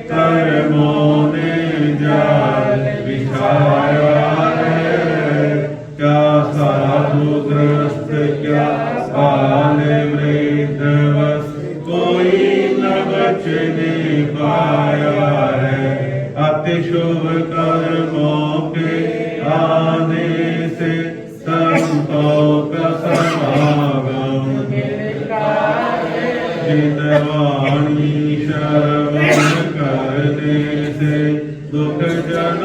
कर्मों ने जाल बिछाया है, क्या साधु ग्रस्त क्या बाल वृद्ध बस कोई न बचने पाया है। अति शुभ कर्मों के आने से संतों का समागम, जितवाणी श्रवण करने से दुख जन्म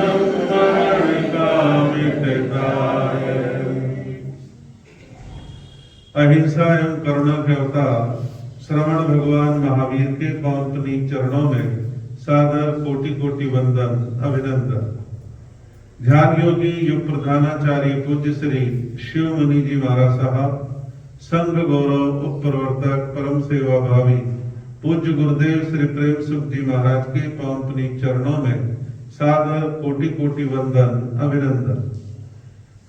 मरण का मिटता है। अहिंसा एवं करुणा के अवतार श्रवण भगवान महावीर के पौंतनी चरणों में सादर कोटि कोटि वंदन अभिनंदन। ध्यान योगी युग प्रधानाचार्य पूज्य श्री शिव मुनि जी महाराज साहब, संघ गौरव उप प्रवर्तक परम सेवा भावी पूज्य गुरुदेव श्री प्रेम सुख जी महाराज के पावनी चरणों में सादर कोटि कोटि वंदन अभिनंदन।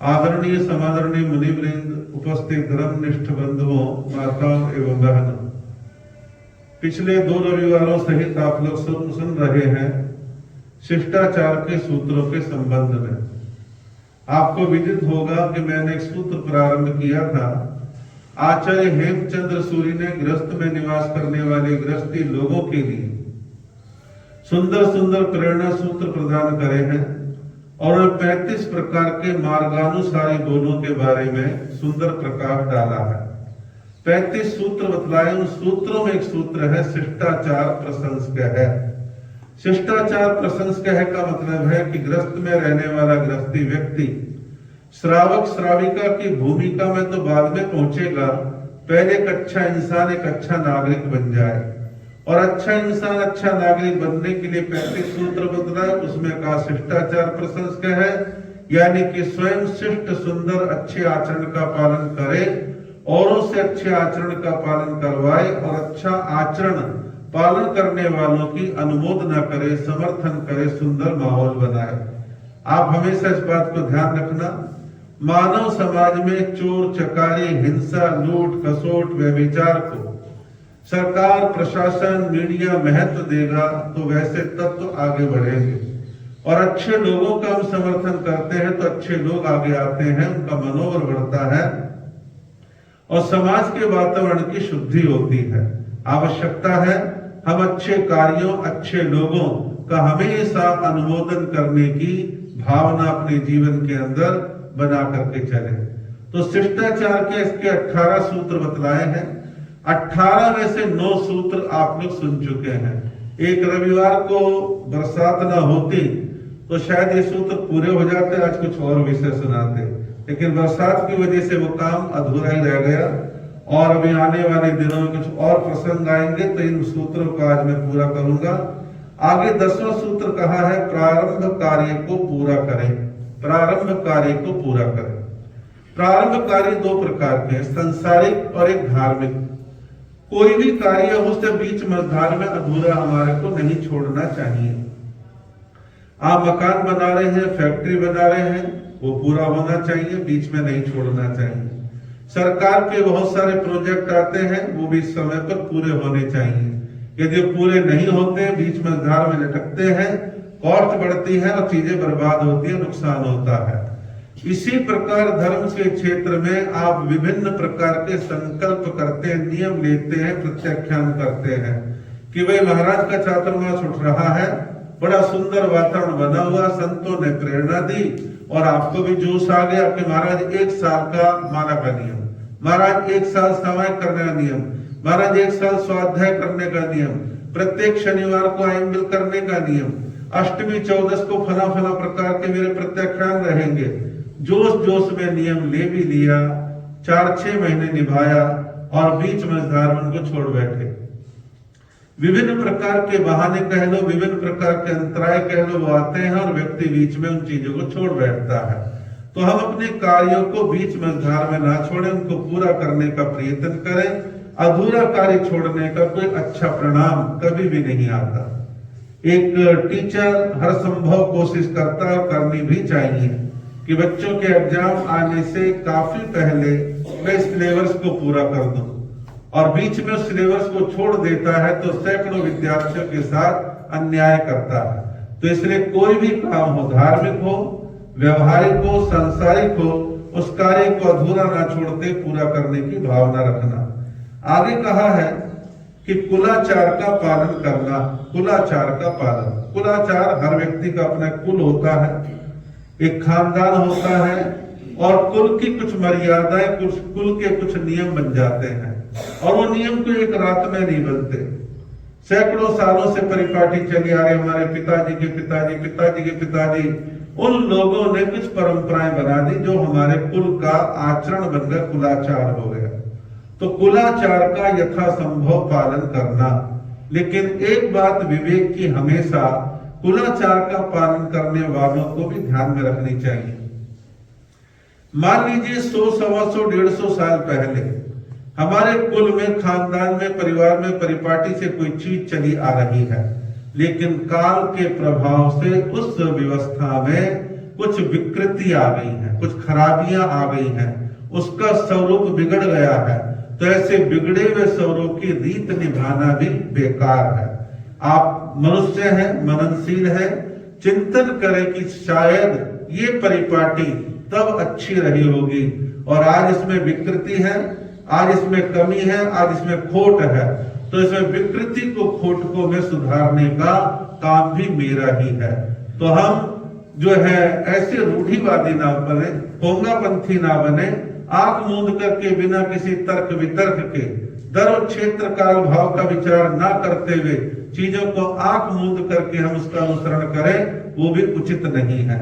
आदरणीय समादरणीय मुनिवृंद, उपस्थित धर्मनिष्ठ बंधुओं, माताओं एवं बहनों, पिछले 2 रविवारों सहित आप लोग सुन रहे हैं शिष्टाचार के सूत्रों के संबंध में। आपको विदित होगा कि मैंने एक सूत्र प्रारंभ किया था। आचार्य हेमचंद्र सूरी ने गृहस्थ में निवास करने वाले गृहस्थी लोगों के लिए सुंदर सुंदर प्रेरणा सूत्र प्रदान करे हैं और 35 प्रकार के मार्गानुसारी बोलों के बारे में सुंदर प्रकाश डाला है। 35 सूत्र बतलाए। उन सूत्रों में एक सूत्र है शिष्टाचार प्रशंसक है। शिष्टाचार प्रशंसक का मतलब है कि गृहस्थ में रहने वाला गृहस्थी व्यक्ति श्रावक श्राविका की भूमिका में तो बाद में पहुंचेगा, पहले एक अच्छा इंसान एक अच्छा नागरिक बन जाए। और अच्छा इंसान अच्छा नागरिक बनने के लिए 35 सूत्र बतलाए। उसमें कहा शिष्टाचार प्रशंसक है, यानी कि स्वयं शिष्ट सुंदर अच्छे आचरण का पालन करे, औरों से अच्छे आचरण का पालन करवाए और अच्छा आचरण पालन करने वालों की अनुमोदना करे, समर्थन करे, सुंदर माहौल बनाए। आप हमेशा इस बात को ध्यान रखना, मानव समाज में चोर चकारी, हिंसा, लूट खसोट, व्यभिचार को सरकार प्रशासन मीडिया महत्व देगा तो वैसे तत्व आगे बढ़ेंगे। और अच्छे लोगों का हम समर्थन करते हैं तो अच्छे लोग आगे आते हैं, उनका मनोबल बढ़ता है और समाज के वातावरण की शुद्धि होती है। आवश्यकता है हम अच्छे कार्यों अच्छे लोगों का हमेशा अनुमोदन करने की भावना अपने जीवन के अंदर बना करके चले। तो शिष्टाचार के इसके 18 सूत्र बतलाए हैं। 18 में से 9 सूत्र आप लोग सुन चुके हैं। एक रविवार को बरसात ना होती तो शायद ये सूत्र पूरे हो जाते, आज कुछ और विषय सुनाते, लेकिन बरसात की वजह से वो काम अधूरा ही रह गया। और अभी आने वाले दिनों में कुछ और प्रसंग आएंगे तो इन सूत्रों को आज मैं पूरा करूंगा। आगे 10वां सूत्र कहा है प्रारंभ कार्य को पूरा करें। प्रारंभ कार्य को पूरा करें। प्रारंभ कार्य 2 प्रकार के हैं, संसारिक और एक धार्मिक। कोई भी कार्य हो उससे बीच मझधार में अधूरा हमारे को नहीं छोड़ना चाहिए। आप मकान बना रहे हैं, फैक्ट्री बना रहे हैं, वो पूरा होना चाहिए, बीच में नहीं छोड़ना चाहिए। सरकार के बहुत सारे प्रोजेक्ट आते हैं, वो भी समय पर पूरे होने चाहिए। यदि पूरे नहीं होते, बीच मझधार में लटकते हैं, कॉस्ट बढ़ती है और चीजें बर्बाद होती है, नुकसान होता है। इसी प्रकार धर्म के क्षेत्र में आप विभिन्न प्रकार के संकल्प करते हैं, नियम लेते हैं, प्रत्याख्यान करते हैं कि भाई महाराज का चातुर्मास उठ रहा है, बड़ा सुंदर वातावरण बना हुआ, संतों ने प्रेरणा दी और आपको भी जोश आ गया कि महाराज 1 साल का माला का नियम, महाराज 1 साल सामायिक करने का नियम, महाराज 1 साल स्वाध्याय करने का नियम, प्रत्येक शनिवार को आयंबिल करने का नियम, अष्टमी 14 को फला फला प्रकार के मेरे प्रत्याख्यान रहेंगे। जोश जोश में नियम ले भी लिया, 4-6 महीने निभाया और बीच मझधार में उनको छोड़ बैठे। विभिन्न प्रकार के बहाने कह लो, विभिन्न प्रकार के अंतराय कह लो, वो आते हैं और व्यक्ति बीच में उन चीजों को छोड़ बैठता है। तो हम अपने कार्यों को बीच मझधार में ना छोड़ें, उनको पूरा करने का प्रयत्न करें। अधूरा कार्य छोड़ने का कोई अच्छा परिणाम कभी भी नहीं आता। एक टीचर हर संभव कोशिश करता है, करनी भी चाहिए कि बच्चों के एग्जाम आने से काफी पहले मैं सिलेबस को पूरा कर दूं। और बीच में उस सिलेबस को छोड़ देता है तो सैकड़ों विद्यार्थियों के साथ अन्याय करता है। तो इसलिए कोई भी काम हो, धार्मिक हो, व्यवहारिक हो, सांसारिक हो, उस कार्य को अधूरा ना छोड़ते पूरा करने की भावना रखना। आगे कहा है कि कुलाचार का पालन करना। कुलाचार का पालन, कुलाचार हर व्यक्ति का अपना कुल होता है, एक खानदान होता है और कुल की कुछ मर्यादाएं, कुछ कुल के कुछ नियम बन जाते हैं और वो नियम तो एक रात में नहीं बनते। सैकड़ों सालों से परिपाटी चली आ रही। हमारे पिताजी के पिताजी, पिताजी के पिताजी, उन लोगों ने कुछ परंपराएं बना दी जो हमारे कुल का आचरण बनकर कुलाचार हो गया। तो कुलाचार का यथासंभव पालन करना, लेकिन एक बात विवेक की हमेशा कुलाचार का पालन करने वालों को भी ध्यान में रखनी चाहिए। मान लीजिए 100, 125, 150 साल पहले हमारे कुल में, खानदान में, परिवार में परिपाटी से कोई चीज चली आ रही है, लेकिन काल के प्रभाव से उस व्यवस्था में कुछ विकृति आ गई है, कुछ खराबियां आ गई हैं, उसका स्वरूप बिगड़ गया है। तो ऐसे बिगड़े हुए स्वरूप की रीत निभाना भी बेकार है। आप मनुष्य हैं, मननशील हैं, चिंतन करें कि शायद ये परिपाटी तब अच्छी रही होगी और आज इसमें विकृति है, आज इसमें कमी है, आज इसमें खोट है। तो इसमें विकृति को, खोट को में सुधारने का काम भी मेरा ही है। तो हम जो है ऐसे रूढ़िवादी ना बने, पोंगापंथी ना बने, आंख मूंद करके बिना किसी तर्क वितर्क के, दर क्षेत्र काल भाव का विचार ना करते हुए चीजों को आंख मूंद करके हम उसका अनुसरण करें, वो भी उचित नहीं है।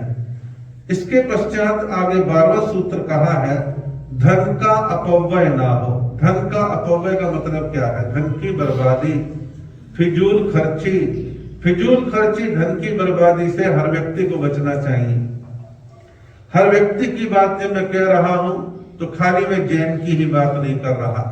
इसके पश्चात आगे 12वां सूत्र कहा है, धन का अपव्यय ना हो। धन का अपव्यय का मतलब क्या है? धन की बर्बादी, फिजूल खर्ची। फिजूल खर्ची, धन की बर्बादी से हर व्यक्ति को बचना चाहिए। हर व्यक्ति की बात जब मैं कह रहा हूं तो खाली मैं जैन की ही बात नहीं कर रहा,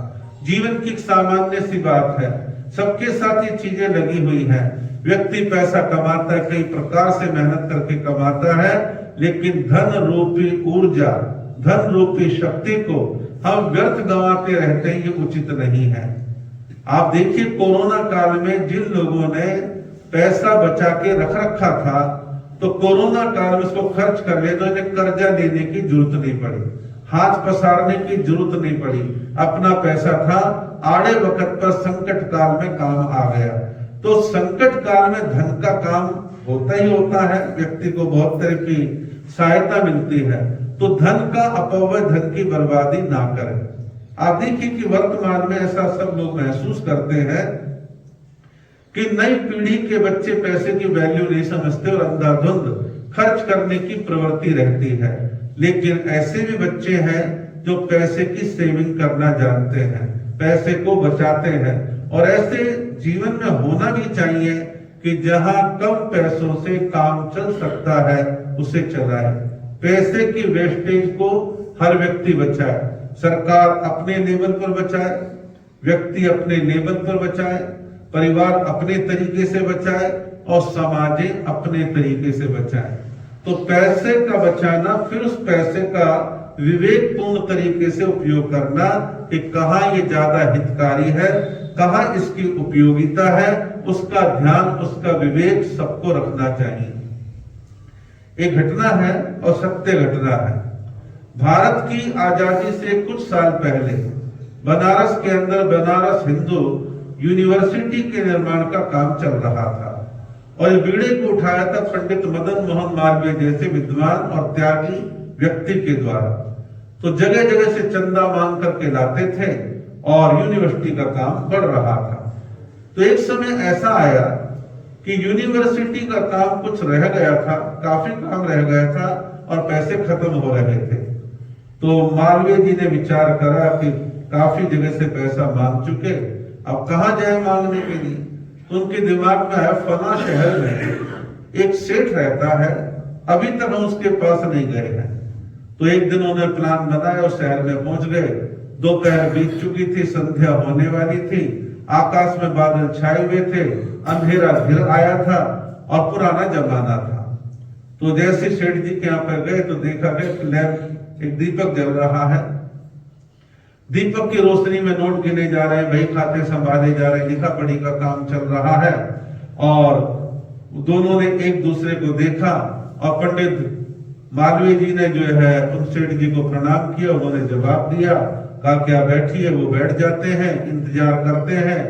जीवन की सामान्य सी बात है। सबके साथ ये चीजें लगी हुई हैं। व्यक्ति पैसा कमाता है, कई प्रकार से मेहनत करके कमाता है, लेकिन धन रूपी ऊर्जा, धन रूपी शक्ति को हम व्यर्थ गंवाते रहते हैं, ये उचित नहीं है। आप देखिए कोरोना काल में जिन लोगों ने पैसा बचा के रख रखा था, तो कोरोना काल में उसको खर्च कर ले तो इन्हें कर्जा लेने की जरूरत नहीं पड़ी, हाथ पसारने की जरूरत नहीं पड़ी। अपना पैसा था, आड़े वक्त पर संकट काल में काम आ गया। तो संकट काल में धन का काम होता ही होता है, व्यक्ति को बहुत तरह की सहायता मिलती है। तो धन का अपव्यय, धन की बर्बादी ना करें। आप देखिए कि वर्तमान में ऐसा सब लोग महसूस करते हैं कि नई पीढ़ी के बच्चे पैसे की वैल्यू नहीं समझते और अंधाधुंध खर्च करने की प्रवृत्ति रहती है। लेकिन ऐसे भी बच्चे हैं जो पैसे की सेविंग करना जानते हैं, पैसे को बचाते हैं। और ऐसे जीवन में होना भी चाहिए कि जहां कम पैसों से काम चल सकता है उसे चलाए। पैसे की वेस्टेज को हर व्यक्ति बचाए। सरकार अपने लेवल पर बचाए, व्यक्ति अपने लेवल पर बचाए, परिवार अपने तरीके से बचाए और समाजें अपने तरीके से बचाए। तो पैसे का बचाना, फिर उस पैसे का विवेकपूर्ण तरीके से उपयोग करना कि कहाँ ये ज्यादा हितकारी है, कहाँ इसकी उपयोगिता है, उसका ध्यान, उसका विवेक सबको रखना चाहिए। एक घटना है और सत्य घटना है। भारत की आजादी से कुछ साल पहले बनारस के अंदर बनारस हिंदू यूनिवर्सिटी के निर्माण का काम चल रहा था और ये बीड़े को उठाया था पंडित मदन मोहन मालवीय जैसे विद्वान और त्यागी व्यक्ति के द्वारा। तो जगह जगह से चंदा मांग करके लाते थे और यूनिवर्सिटी का काम बढ़ रहा था। तो एक समय ऐसा आया कि यूनिवर्सिटी का काम कुछ रह गया था, काफी काम रह गया था और पैसे खत्म हो रहे थे। तो मालवीय जी ने विचार करा कि काफी जगह से पैसा मांग चुके, अब कहां जाए मांगने के लिए। तो उनके दिमाग में आया, फला शहर में एक सेठ रहता है, अभी तक हम उसके पास नहीं गए हैं। तो एक दिन उन्होंने प्लान बनाया और शहर में पहुंच गए। दोपहर बीत चुकी थी, संध्या होने वाली थी, आकाश में बादल छाए हुए थे, अंधेरा घिर आया था और पुराना जमाना था। तो जैसे सेठ जी के यहाँ पर गए तो देखा गया लैंप, एक दीपक जल रहा है। दीपक की रोशनी में नोट गिने जा रहे हैं, बही खाते संभाले जा रहे हैं, लिखा पढ़ी का काम चल रहा है। और दोनों ने एक दूसरे को देखा और पंडित मालवीय जी ने जो है उन सेठ जी को प्रणाम किया। उन्होंने जवाब दिया, कहा क्या बैठिए। वो बैठ जाते हैं, इंतजार करते हैं।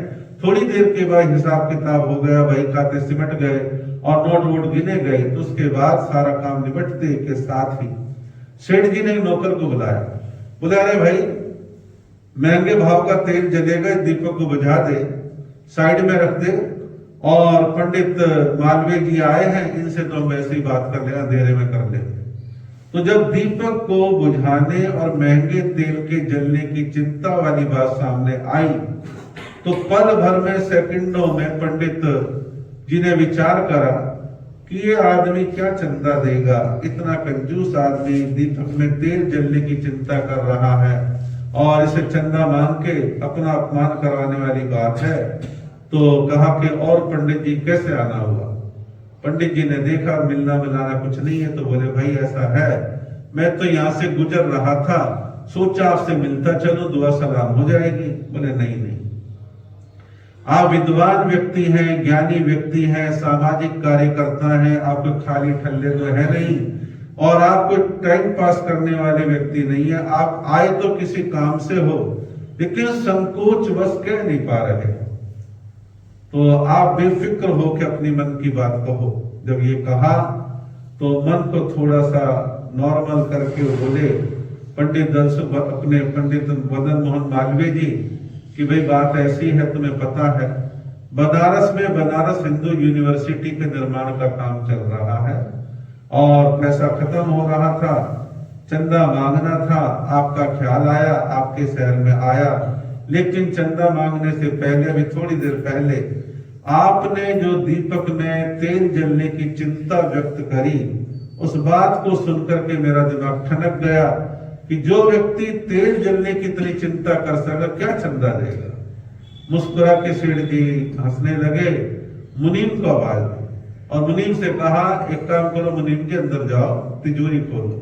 थोड़ी देर के बाद हिसाब किताब हो गया, बही खाते सिमट गए और नोट वोट गिने गए। तो उसके बाद सारा काम निपटते के साथ ही सेठ जी ने नौकर को बुलाया, बोले अरे भाई महंगे भाव का तेल जलेगा, दीपक को बुझा दे, साइड में रख दे। और पंडित मालवीय जी आए हैं, इनसे तो हम ऐसी बात कर लेना, अंधेरे में कर लेंगे। तो जब दीपक को बुझाने और महंगे तेल के जलने की चिंता वाली बात सामने आई, तो पल भर में, सेकंडों में पंडित जी ने विचार करा कि ये आदमी क्या चंदा देगा, इतना कंजूस आदमी दीपक में तेल जलने की चिंता कर रहा है और इसे चंदा मांग के अपना अपमान करवाने वाली बात है। तो कहा कि और पंडित जी कैसे आना हुआ। पंडित जी ने देखा मिलना मिलाना कुछ नहीं है, तो बोले भाई ऐसा है, मैं तो यहाँ से गुजर रहा था, सोचा आपसे मिलता चलो, दुआ सलाम हो जाएगी। बोले नहीं नहीं, आप विद्वान व्यक्ति हैं, ज्ञानी व्यक्ति हैं, सामाजिक कार्यकर्ता हैं, आपको खाली ठल्ले तो है नहीं और आप कोई टाइम पास करने वाले व्यक्ति नहीं है। आप आए तो किसी काम से हो, लेकिन संकोच बस कह नहीं पा रहे, तो आप बेफिक्र हो के अपनी मन की बात कहो। जब ये कहा तो मन को थोड़ा सा नॉर्मल करके बोले पंडित अपने पंडित मदन मोहन मालवीय जी कि भाई बात ऐसी है, तुम्हें पता है बनारस में बनारस हिंदू यूनिवर्सिटी के निर्माण का काम चल रहा है और पैसा खत्म हो रहा था, चंदा मांगना था, आपका ख्याल आया, आपके शहर में आया। लेकिन चंदा मांगने से पहले, अभी थोड़ी देर पहले, आपने जो दीपक में तेल जलने की चिंता व्यक्त करी, उस बात को सुनकर के मेरा दिमाग ठनक गया कि जो व्यक्ति तेल जलने की इतनी चिंता कर सका, क्या चंदा देगा। मुस्कुरा के सेठ जी हंसने लगे, मुनीम को आवाज दी और मुनीम से कहा एक काम करो, मुनीम के अंदर जाओ, तिजोरी खोलो।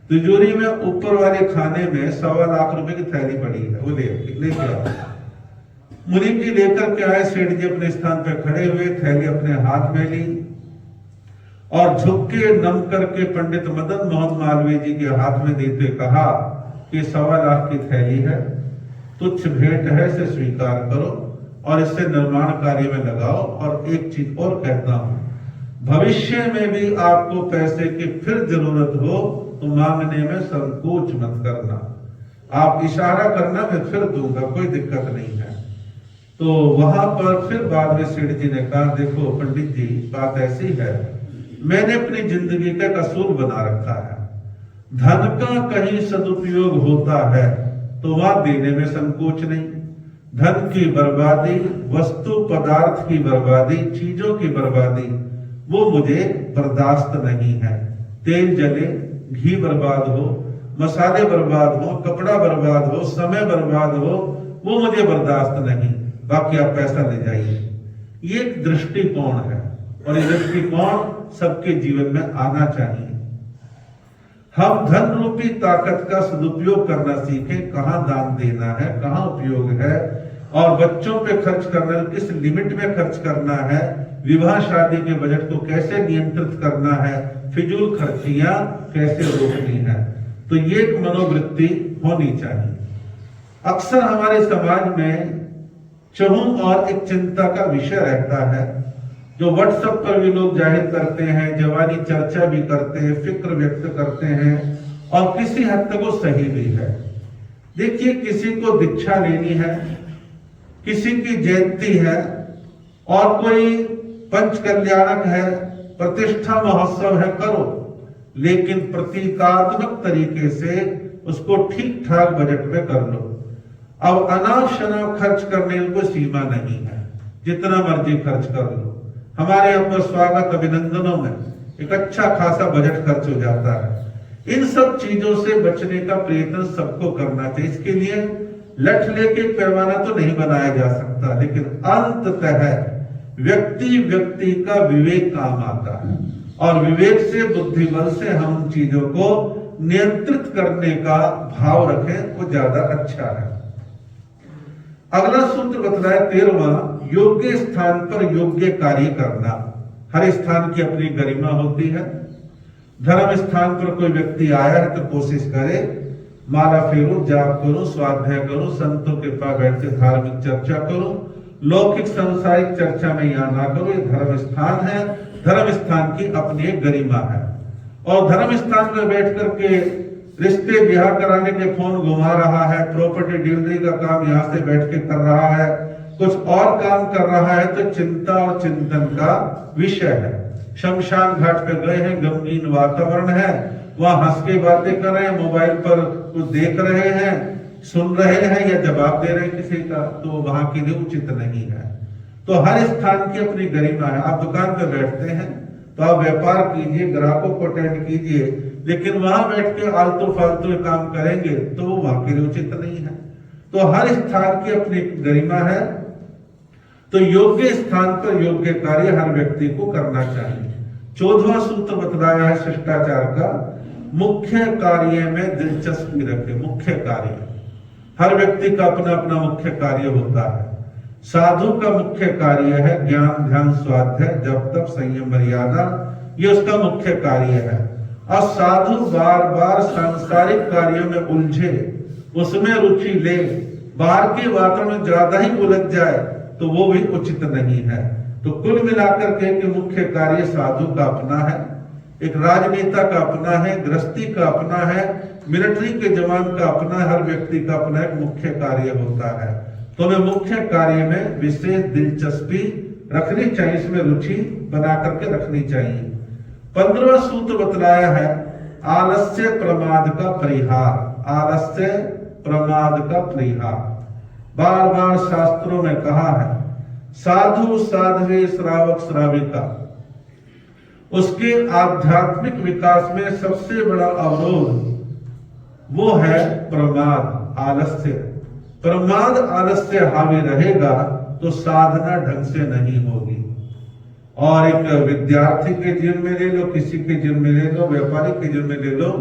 तिजोरी में ऊपर वाले खाने में 1.25 लाख रुपए की थैली पड़ी है, वो लेके आओ। मुनीम जी लेकर के आए, सेठ जी अपने स्थान पर खड़े हुए, थैली अपने हाथ में ली और झुक के नम करके पंडित मदन मोहन मालवीय जी के हाथ में देते कहा कि 1.25 लाख की थैली है, तुच्छ भेंट है, इसे स्वीकार करो और इससे निर्माण कार्य में लगाओ। और एक चीज और कहता हूं, भविष्य में भी आपको पैसे की फिर जरूरत हो तो मांगने में संकोच मत करना, आप इशारा करना, मैं फिर दूंगा, कोई दिक्कत नहीं है। तो वहां पर फिर बाद में सेठ जी ने कहा देखो पंडित जी, बात ऐसी है, मैंने अपनी जिंदगी का कसूर बना रखा है, धन का कहीं सदुपयोग होता है तो वहां देने में संकोच नहीं। धन की बर्बादी, वस्तु पदार्थ की बर्बादी, चीजों की बर्बादी, वो मुझे बर्दाश्त नहीं है। तेल जले, घी बर्बाद हो, मसाले बर्बाद हो, कपड़ा बर्बाद हो, समय बर्बाद हो, वो मुझे बर्दाश्त नहीं। बाकी आप पैसा ले जाइए। ये एक दृष्टिकोण है और ये दृष्टिकोण सबके जीवन में आना चाहिए। हम धन रूपी ताकत का सदुपयोग करना सीखें, कहां दान देना है, कहां उपयोग है और बच्चों पे खर्च करना किस लिमिट में खर्च करना है, विवाह शादी के बजट को कैसे नियंत्रित करना है, फिजूल खर्चियां कैसे रोकनी है। तो ये एक मनोवृत्ति होनी चाहिए। अक्सर हमारे समाज में चहुं और एक चिंता का विषय रहता है, जो व्हाट्सएप पर भी लोग जाहिर करते हैं, जवानी चर्चा भी करते हैं, फिक्र व्यक्त करते हैं और किसी हद तक वो सही भी है। देखिए, किसी को दीक्षा लेनी है, किसी की जयंती है और कोई पंच कल्याणक है, प्रतिष्ठा महोत्सव है, करो, लेकिन प्रतीकात्मक तरीके से उसको ठीक ठाक बजट में कर लो। अब अनाप शनाप खर्च करने को सीमा नहीं है, जितना मर्जी खर्च कर लो। हमारे यहाँ पर स्वागत अभिनंदनों में एक अच्छा खासा बजट खर्च हो जाता है। इन सब चीजों से बचने का प्रयत्न सबको करना चाहिए। इसके लिए लठ लेके पैमाना तो नहीं बनाया जा सकता, लेकिन अंततः व्यक्ति का विवेक काम आता है और विवेक से, बुद्धिबल से हम चीजों को नियंत्रित करने का भाव रखें, वो ज्यादा अच्छा है। अगला सूत्र बतलाया 13वां, योग्य स्थान पर योग्य कार्य करना। हर स्थान की अपनी गरिमा होती है। धर्म स्थान पर कोई व्यक्ति आया है तो कोशिश करे माला फेरो, जाप करो, स्वाध्याय करो, संतों के पास बैठ के धार्मिक चर्चा करो, लौकिक सांसारिक चर्चा में यहाँ ना करो। ये धर्म स्थान है, धर्म स्थान की अपनी एक गरिमा है। और धर्म स्थान में बैठ करके रिश्ते ब्याह कराने के फोन घुमा रहा है, प्रॉपर्टी डीलरी का काम यहाँ से बैठ के कर रहा है, कुछ और काम कर रहा है, तो चिंता और चिंतन का विषय है। शमशान घाट पे गए हैं, गमगीन वातावरण है, वहां हंस के बातें कर रहे हैं, मोबाइल पर कुछ देख रहे हैं, सुन रहे हैं या जवाब दे रहे हैं किसी का, तो वहां के लिए उचित नहीं है। तो हर स्थान की अपनी गरिमा है। आप दुकान पर बैठते हैं तो आप व्यापार कीजिए, ग्राहकों को अटेंड कीजिए, लेकिन वहां बैठ के आलतू फालतू काम करेंगे तो वो वहां के लिए उचित नहीं है। तो हर स्थान की अपनी गरिमा है। तो योग्य स्थान पर योग्य कार्य हर व्यक्ति को करना चाहिए। 14वां सूत्र बतलाया है शिष्टाचार का, मुख्य कार्य में दिलचस्पी रखे। मुख्य कार्य, हर व्यक्ति का अपना अपना मुख्य कार्य होता है। साधु का मुख्य कार्य है ज्ञान ध्यान स्वाध्याय जप तप संयम मर्यादा, ये उसका मुख्य कार्य है। और साधु बार बार सांसारिक कार्यों में उलझे, उसमें रुचि ले, बाहर की बातों में ज्यादा ही उलझ जाए तो वो भी उचित नहीं है। तो कुल मिलाकर के मुख्य कार्य साधु का अपना है, एक राजनेता का अपना है, गृहस्थी का अपना है, मिलिट्री के जवान का अपना है, हर व्यक्ति का अपना एक मुख्य कार्य होता है। तो हमें मुख्य कार्य में विशेष दिलचस्पी रखनी चाहिए, इसमें रुचि बना करके रखनी चाहिए। 15वां सूत्र बतलाया है आलस्य प्रमाद का परिहार। आलस्य प्रमाद का परिहार बार बार शास्त्रों में कहा है। साधु साध्वी श्रावक श्राविका, उसके आध्यात्मिक विकास में सबसे बड़ा अवरोध वो है प्रमाद, आलस्य। प्रमाद आलस्य हावी रहेगा तो साधना ढंग से नहीं होगी। और एक विद्यार्थी के जीवन में ले लो, किसी के जीवन में ले लो, व्यापारी के जीवन में ले लो,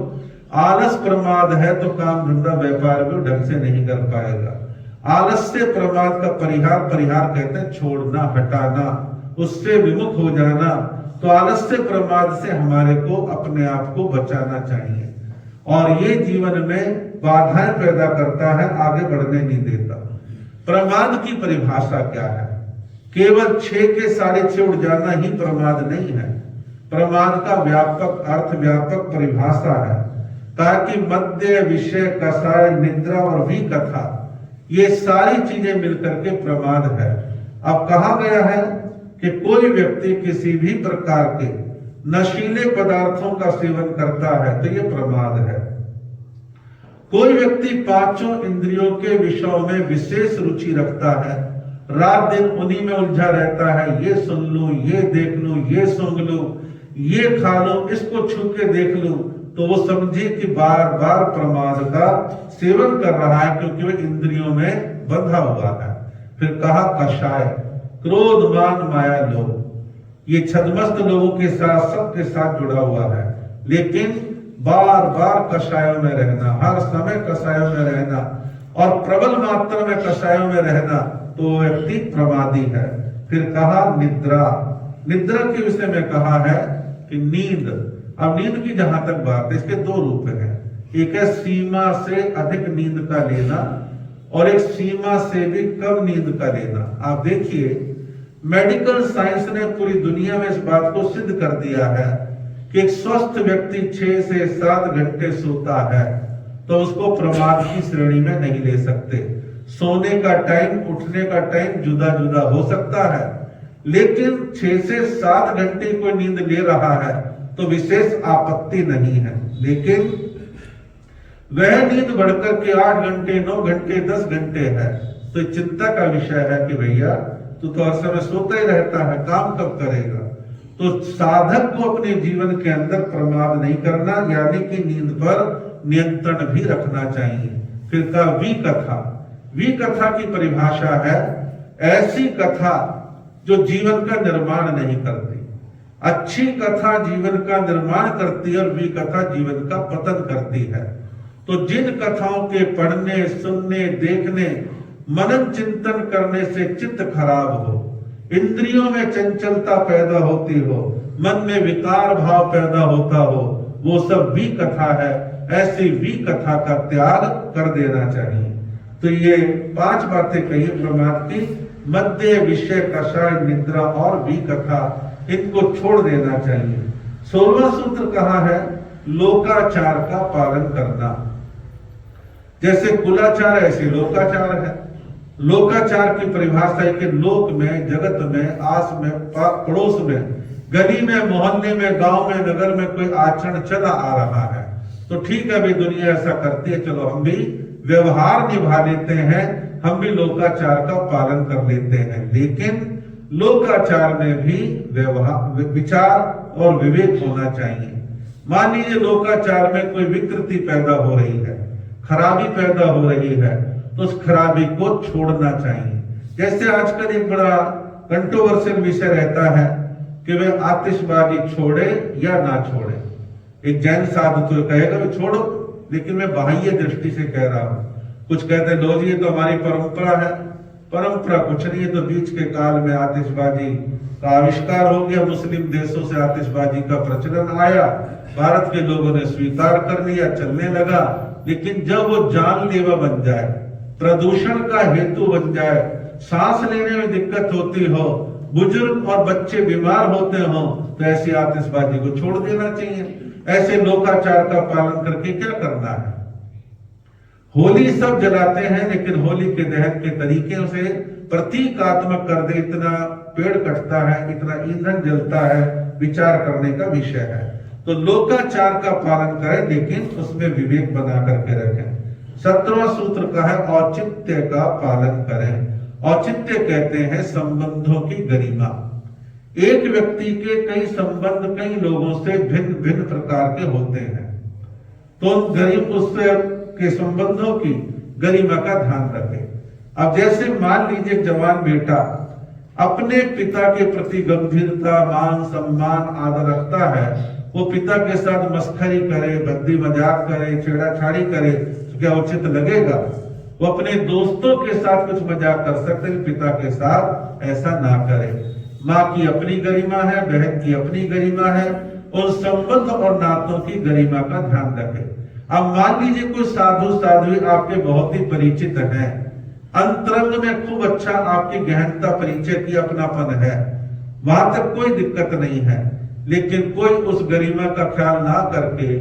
आलस प्रमाद है तो काम धंधा व्यापार भी ढंग से नहीं कर पाएगा। आलस्य प्रमाद का परिहार, परिहार कहते हैं छोड़ना, हटाना, उससे विमुख हो जाना। तो आलस्य प्रमाद से हमारे को अपने आप को बचाना चाहिए। और ये जीवन में बाधाएं पैदा करता है, आगे बढ़ने नहीं देता। प्रमाद की परिभाषा क्या है? केवल 6 के 6.5 उड़ जाना ही प्रमाद नहीं है। प्रमाद का व्यापक अर्थ, व्यापक परिभाषा है, ताकि मध्य विषय कषाय निद्रा और भी कथा, ये सारी चीजें मिलकर के प्रमाद है। अब कहा गया है कि कोई व्यक्ति किसी भी प्रकार के नशीले पदार्थों का सेवन करता है तो ये प्रमाद है। कोई व्यक्ति 5 इंद्रियों के विषयों में विशेष रुचि रखता है, रात दिन उन्हीं में उलझा रहता है, ये सुन लूं, ये देख लूं, ये सूंघ लूं, ये खा लूं, इसको छू के देख लूं, तो वो समझे कि बार बार प्रमाद का सेवन कर रहा है, क्योंकि वो इंद्रियों में बंधा हुआ है। फिर कहा कषाय, क्रोध मान माया लोभ, ये छद्मस्त लोगों के साथ, सबके साथ जुड़ा हुआ है। लेकिन बार बार कषायों में रहना, हर समय कषायों में रहना और प्रबल मात्रा में कषायों में रहना, तो व्यक्ति प्रमादी है। फिर कहा निद्रा, निद्रा के विषय में कहा है कि नींद। अब नींद की जहां तक बात है, इसके 2 रूप हैं। एक है सीमा से अधिक नींद का लेना और एक सीमा से भी कम नींद का लेना। आप देखिए, मेडिकल साइंस ने पूरी दुनिया में इस बात को सिद्ध कर दिया है कि एक स्वस्थ व्यक्ति 6 से 7 घंटे सोता है तो उसको प्रमाद की श्रेणी में नहीं ले सकते। सोने का टाइम, उठने का टाइम जुदा जुदा हो सकता है, लेकिन 6 से 7 घंटे कोई नींद ले रहा है तो विशेष आपत्ति नहीं है। लेकिन वह नींद बढ़कर के 8 घंटे, 9 घंटे, 10 घंटे है तो चिंता का विषय है कि भैया तू तो हर समय सोता ही रहता है, काम कब करेगा? तो साधक को अपने जीवन के अंदर प्रमाद नहीं करना, यानी कि नींद पर नियंत्रण भी रखना चाहिए। फिर कहा विकथा। विकथा की परिभाषा है ऐसी कथा जो जीवन का निर्माण नहीं करती। अच्छी कथा जीवन का निर्माण करती है और विकथा जीवन का पतन करती है। तो जिन कथाओं के पढ़ने, सुनने, देखने, मनन चिंतन करने से चित्त खराब हो, इंद्रियों में चंचलता पैदा होती हो, मन में विकार भाव पैदा होता हो, वो सब विकथा है। ऐसी विकथा का त्याग कर देना चाहिए। तो ये 5 बातें कही प्रमाद की। मध्य, विषय, कषाय, निद्रा और विकथा, इनको छोड़ देना चाहिए। 16वां सूत्र कहा है लोकाचार का पालन करना। जैसे कुलाचार ऐसे लोकाचार है। लोकाचार की परिभाषा है कि लोक में, जगत में, आस में, पड़ोस में, गली में, मोहल्ले में, गांव में, नगर में कोई आचरण चला आ रहा है तो ठीक है भाई, दुनिया ऐसा करती है, चलो हम भी व्यवहार निभा लेते हैं, हम भी लोकाचार का पालन कर लेते हैं। लेकिन लोकाचार में भी व्यवहार, विचार और विवेक होना चाहिए। मान लीजिए लोकाचार में कोई विकृति पैदा हो रही है, खराबी पैदा हो रही है, तो उस खराबी को छोड़ना चाहिए। जैसे आजकल एक बड़ा कंट्रोवर्शियल विषय रहता है कि वे आतिशबाजी छोड़े या ना छोड़े। एक जैन साधु तो कहेगा भी छोड़ो, लेकिन मैं बाह्य दृष्टि से कह रहा हूं। कुछ कहते हैं लो जी ये तो हमारी परंपरा है। परंपरा कुछ नहीं है। तो बीच के काल में आतिशबाजी का आविष्कार हो गया, मुस्लिम देशों से आतिशबाजी का प्रचलन आया, भारत के लोगों ने स्वीकार कर लिया, चलने लगा। लेकिन जब वो जानलेवा बन जाए, प्रदूषण का हेतु बन जाए, सांस लेने में दिक्कत होती हो, बुजुर्ग और बच्चे बीमार होते हो, तो ऐसी आतिशबाजी को छोड़ देना चाहिए। ऐसे लोकाचार का पालन करके क्या करना है? होली सब जलाते हैं, लेकिन होली के दहन के तरीके से प्रतीकात्मक कर दे, इतना पेड़ कटता है, इतना ईंधन जलता है, विचार करने का विषय है। तो लोकाचार का पालन करें, लेकिन उसमें विवेक बना करके रखें। 17वां सूत्र का है औचित्य का पालन करें। औचित्य कहते हैं संबंधों की गरिमा। एक व्यक्ति के कई संबंध कई लोगों से भिन्न भिन्न प्रकार के होते हैं, तो उससे के संबंधों की गरिमा का ध्यान रखें। अब जैसे मान लीजिए जवान बेटा अपने पिता के प्रति गंभीरता, मान, सम्मान, आदर रखता है, वो पिता के साथ मस्खरी करे, बद्दी मजाक करे, छेड़ाछाड़ी करे, तो क्या उचित लगेगा? वो अपने दोस्तों के साथ कुछ मजाक कर सकते हैं, पिता के साथ ऐसा ना करे। माँ की अपनी गरिमा है, बहन की अपनी गरिमा है, उन संबंध और नातों की गरिमा का ध्यान रखें। अब मान लीजिए कोई साधु साध्वी आपके बहुत ही परिचित हैं, अंतरंग में खूब अच्छा आपकी गहनता, परिचय की, अपनापन है, वहां तक कोई दिक्कत नहीं है। लेकिन कोई उस गरिमा का ख्याल ना करके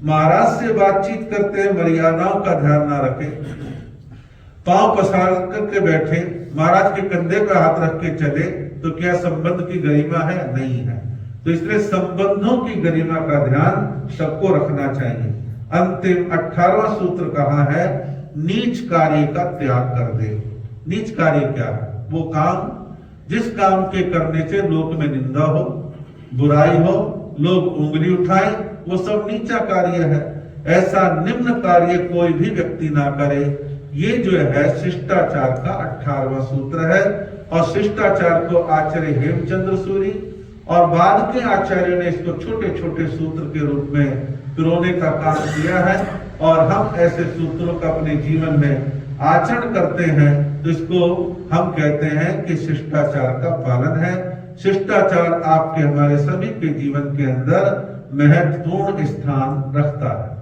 महाराज से बातचीत करते हैं, मर्यादाओं का ध्यान ना रखे, पांव पसार करके बैठे, महाराज के कंधे पे हाथ रख के चले, तो क्या संबंध की गरिमा है? नहीं है। तो इसलिए संबंधों की गरिमा का ध्यान सबको रखना चाहिए। अंतिम 18वां सूत्र कहा है नीच कार्य का त्याग कर दे। नीच कार्य क्या है? वो काम जिस काम के करने से लोक में निंदा हो, बुराई हो, लोग उंगली उठाए, वो सब नीचा कार्य है। ऐसा निम्न कार्य कोई भी व्यक्ति ना करे। ये जो है शिष्टाचार का 18वां सूत्र है। और शिष्टाचार को आचार्य हेमचंद्र सूरी और बाद के आचार्यों ने इसको छोटे छोटे सूत्र के रूप में पिरोने का काम किया है। और हम ऐसे सूत्रों का अपने जीवन में आचरण करते हैं, तो इसको हम कहते हैं कि शिष्टाचार का पालन है। शिष्टाचार आपके, हमारे सभी के जीवन के अंदर महत्वपूर्ण स्थान रखता है।